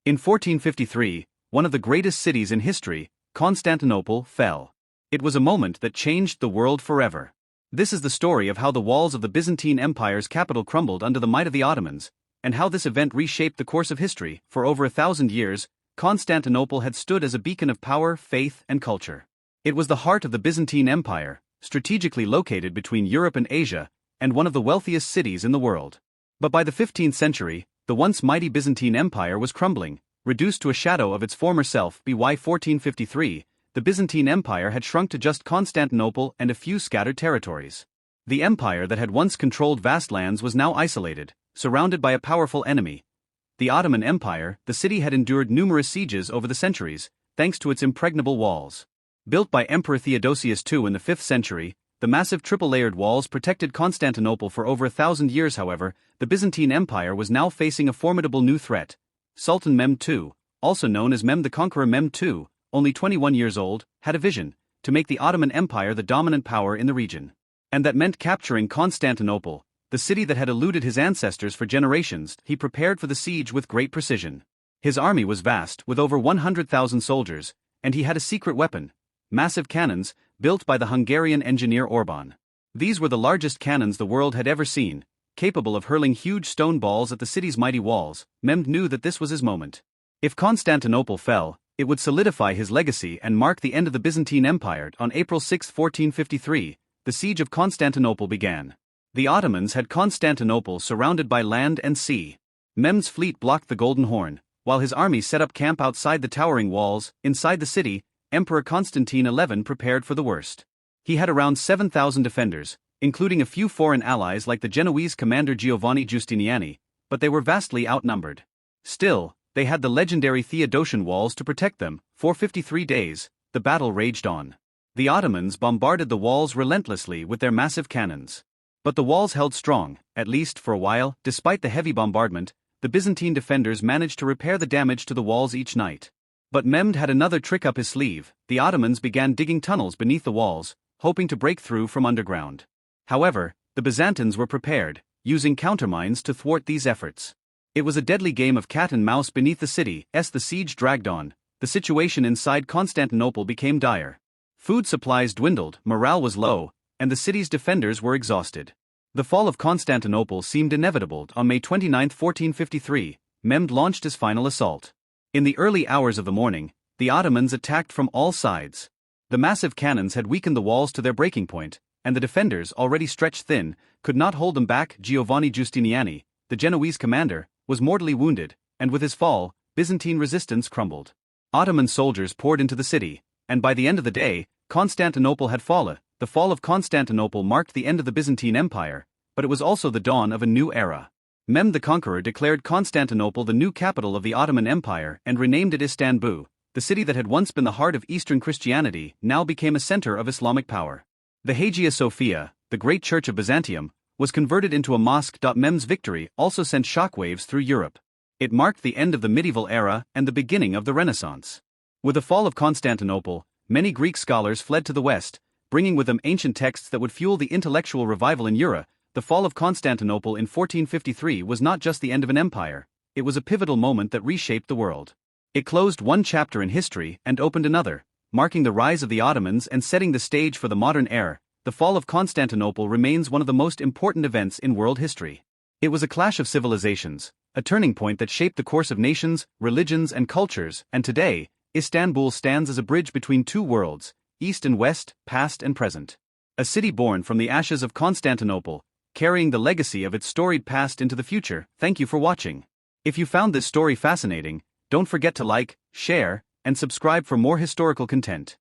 In 1453, one of the greatest cities in history, Constantinople, fell. It was a moment that changed the world forever. This is the story of how the walls of the Byzantine Empire's capital crumbled under the might of the Ottomans, and how this event reshaped the course of history. For over 1,000 years, Constantinople had stood as a beacon of power, faith, and culture. It was the heart of the Byzantine Empire, strategically located between Europe and Asia, and one of the wealthiest cities in the world. But by the 15th century, the once mighty Byzantine Empire was crumbling, reduced to a shadow of its former self. By 1453, the Byzantine Empire had shrunk to just Constantinople and a few scattered territories. The empire that had once controlled vast lands was now isolated, surrounded by a powerful enemy. The Ottoman Empire. The city had endured numerous sieges over the centuries, thanks to its impregnable walls. Built by Emperor Theodosius II in the 5th century, the massive triple-layered walls protected Constantinople for over 1,000 years. However, the Byzantine Empire was now facing a formidable new threat. Sultan Mehmed II, also known as Mehmed the Conqueror. Mehmed II, only 21 years old, had a vision to make the Ottoman Empire the dominant power in the region. And that meant capturing Constantinople, the city that had eluded his ancestors for generations. He prepared for the siege with great precision. His army was vast, with over 100,000 soldiers, and he had a secret weapon: massive cannons, built by the Hungarian engineer Orban. These were the largest cannons the world had ever seen, capable of hurling huge stone balls at the city's mighty walls. Mehmed knew that this was his moment. If Constantinople fell, it would solidify his legacy and mark the end of the Byzantine Empire. On April 6, 1453, the siege of Constantinople began. The Ottomans had Constantinople surrounded by land and sea. Mehmed's fleet blocked the Golden Horn, while his army set up camp outside the towering walls. Inside the city, Emperor Constantine XI prepared for the worst. He had around 7,000 defenders, including a few foreign allies like the Genoese commander Giovanni Giustiniani, but they were vastly outnumbered. Still, they had the legendary Theodosian walls to protect them. For 53 days, the battle raged on. The Ottomans bombarded the walls relentlessly with their massive cannons. But the walls held strong, at least for a while. Despite the heavy bombardment, the Byzantine defenders managed to repair the damage to the walls each night. But Mehmed had another trick up his sleeve. The Ottomans began digging tunnels beneath the walls, hoping to break through from underground. However, the Byzantines were prepared, using countermines to thwart these efforts. It was a deadly game of cat and mouse beneath the city. As the siege dragged on, the situation inside Constantinople became dire. Food supplies dwindled, morale was low, and the city's defenders were exhausted. The fall of Constantinople seemed inevitable. On May 29, 1453, Mehmed launched his final assault. In the early hours of the morning, the Ottomans attacked from all sides. The massive cannons had weakened the walls to their breaking point, and the defenders, already stretched thin, could not hold them back. Giovanni Giustiniani, the Genoese commander, was mortally wounded, and with his fall, Byzantine resistance crumbled. Ottoman soldiers poured into the city, and by the end of the day, Constantinople had fallen. The fall of Constantinople marked the end of the Byzantine Empire, but it was also the dawn of a new era. Mehmed the Conqueror declared Constantinople the new capital of the Ottoman Empire and renamed it Istanbul. The city that had once been the heart of Eastern Christianity now became a center of Islamic power. The Hagia Sophia, the great church of Byzantium, was converted into a mosque. Mehmed's victory also sent shockwaves through Europe. It marked the end of the medieval era and the beginning of the Renaissance. With the fall of Constantinople, many Greek scholars fled to the west, bringing with them ancient texts that would fuel the intellectual revival in Europe. The fall of Constantinople in 1453 was not just the end of an empire, it was a pivotal moment that reshaped the world. It closed one chapter in history and opened another, marking the rise of the Ottomans and setting the stage for the modern era. The fall of Constantinople remains one of the most important events in world history. It was a clash of civilizations, a turning point that shaped the course of nations, religions, and cultures, and today, Istanbul stands as a bridge between two worlds, East and West, past and present. A city born from the ashes of Constantinople, carrying the legacy of its storied past into the future. Thank you for watching. If you found this story fascinating, don't forget to like, share, and subscribe for more historical content.